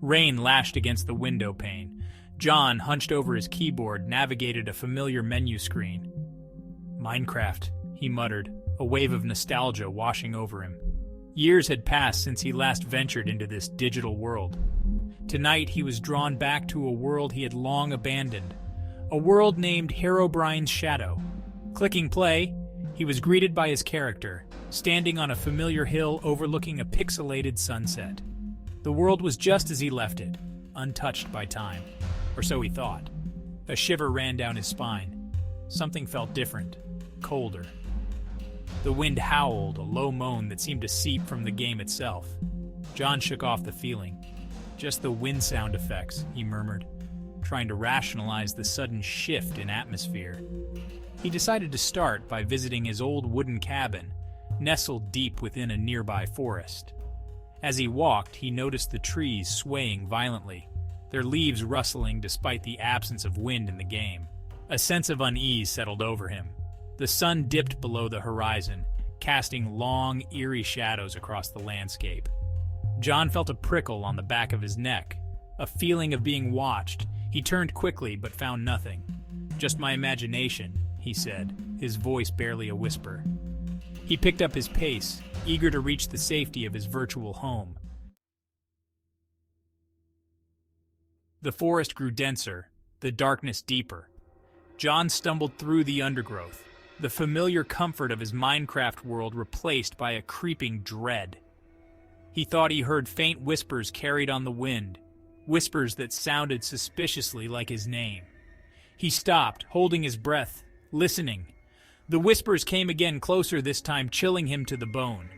Rain lashed against the window pane. John, hunched over his keyboard, navigated a familiar menu screen. Minecraft, he muttered, a wave of nostalgia washing over him. Years had passed since he last ventured into this digital world. Tonight he was drawn back to a world he had long abandoned, a world named Herobrine's Shadow. Clicking play, he was greeted by his character, standing on a familiar hill overlooking a pixelated sunset. The world was just as he left it, untouched by time, or so he thought. A shiver ran down his spine. Something felt different, colder. The wind howled, a low moan that seemed to seep from the game itself. John shook off the feeling. Just the wind sound effects, he murmured, trying to rationalize the sudden shift in atmosphere. He decided to start by visiting his old wooden cabin, nestled deep within a nearby forest. As he walked, he noticed the trees swaying violently, their leaves rustling despite the absence of wind in the game. A sense of unease settled over him. The sun dipped below the horizon, casting long, eerie shadows across the landscape. John felt a prickle on the back of his neck, a feeling of being watched. He turned quickly but found nothing. "Just my imagination," he said, his voice barely a whisper. He picked up his pace, eager to reach the safety of his virtual home. The forest grew denser, the darkness deeper. John stumbled through the undergrowth, the familiar comfort of his Minecraft world replaced by a creeping dread. He thought he heard faint whispers carried on the wind, whispers that sounded suspiciously like his name. He stopped, holding his breath, listening. The whispers came again, closer this time, chilling him to the bone.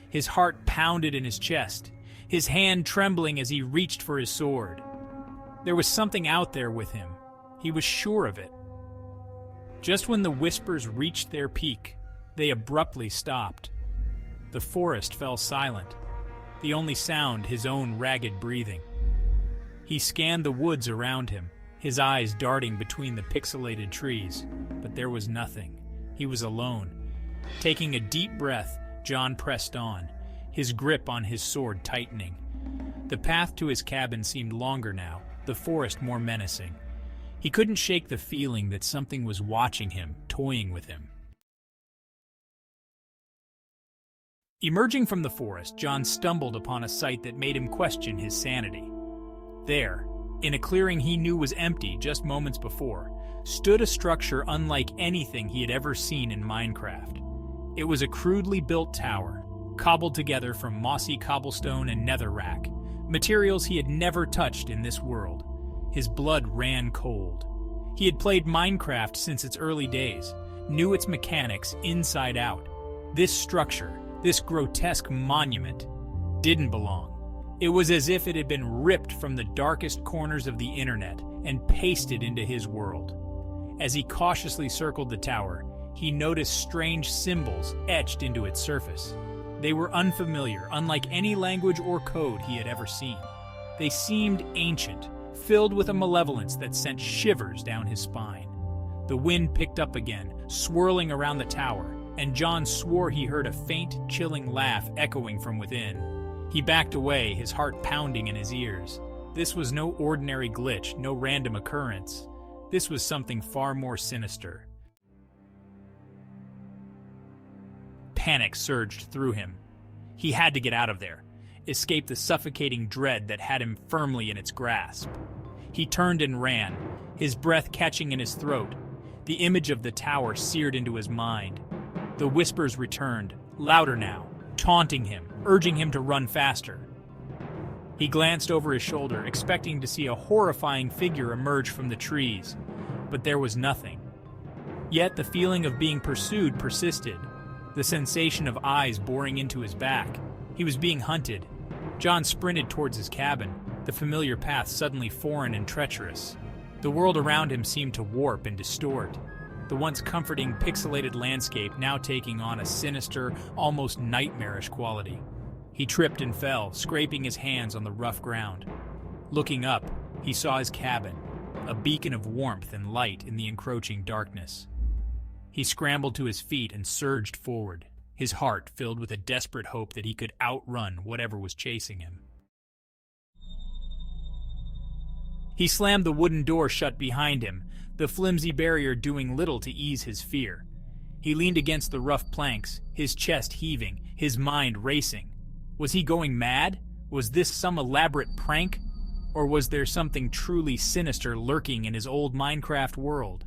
His heart pounded in his chest, his hand trembling as he reached for his sword. There was something out there with him. He was sure of it. Just when the whispers reached their peak, they abruptly stopped. The forest fell silent, the only sound his own ragged breathing. He scanned the woods around him, his eyes darting between the pixelated trees, but there was nothing. He was alone. Taking a deep breath, John pressed on, his grip on his sword tightening. The path to his cabin seemed longer now, the forest more menacing. He couldn't shake the feeling that something was watching him, toying with him. Emerging from the forest, John stumbled upon a sight that made him question his sanity. There, in a clearing he knew was empty just moments before, stood a structure unlike anything he had ever seen in Minecraft. It was a crudely built tower, cobbled together from mossy cobblestone and netherrack, materials he had never touched in this world. His blood ran cold. He had played Minecraft since its early days, knew its mechanics inside out. This structure, this grotesque monument, didn't belong. It was as if it had been ripped from the darkest corners of the internet and pasted into his world. As he cautiously circled the tower, he noticed strange symbols etched into its surface. They were unfamiliar, unlike any language or code he had ever seen. They seemed ancient, filled with a malevolence that sent shivers down his spine. The wind picked up again, swirling around the tower, and John swore he heard a faint, chilling laugh echoing from within. He backed away, his heart pounding in his ears. This was no ordinary glitch, no random occurrence. This was something far more sinister. Panic surged through him. He had to get out of there, escape the suffocating dread that had him firmly in its grasp. He turned and ran, his breath catching in his throat. The image of the tower seared into his mind. The whispers returned, louder now, taunting him, urging him to run faster. He glanced over his shoulder, expecting to see a horrifying figure emerge from the trees, but there was nothing. Yet the feeling of being pursued persisted, the sensation of eyes boring into his back. He was being hunted. John sprinted towards his cabin, the familiar path suddenly foreign and treacherous. The world around him seemed to warp and distort, the once comforting pixelated landscape now taking on a sinister, almost nightmarish quality. He tripped and fell, scraping his hands on the rough ground. Looking up, he saw his cabin, a beacon of warmth and light in the encroaching darkness. He scrambled to his feet and surged forward, his heart filled with a desperate hope that he could outrun whatever was chasing him. He slammed the wooden door shut behind him, the flimsy barrier doing little to ease his fear. He leaned against the rough planks, his chest heaving, his mind racing. Was he going mad? Was this some elaborate prank? Or was there something truly sinister lurking in his old Minecraft world?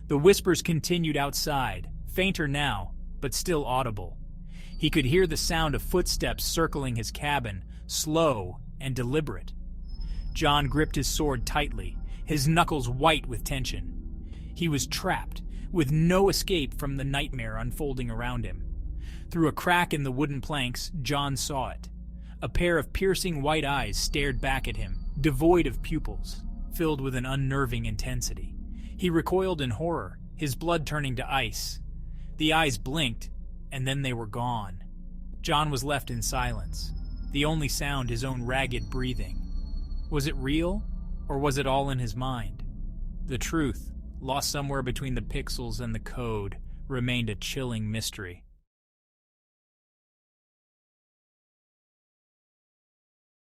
The whispers continued outside, fainter now, but still audible. He could hear the sound of footsteps circling his cabin, slow and deliberate. John gripped his sword tightly, his knuckles white with tension. He was trapped, with no escape from the nightmare unfolding around him. Through a crack in the wooden planks, John saw it. A pair of piercing white eyes stared back at him, devoid of pupils, filled with an unnerving intensity. He recoiled in horror, his blood turning to ice. The eyes blinked, and then they were gone. John was left in silence, the only sound his own ragged breathing. Was it real, or was it all in his mind? The truth, lost somewhere between the pixels and the code, remained a chilling mystery.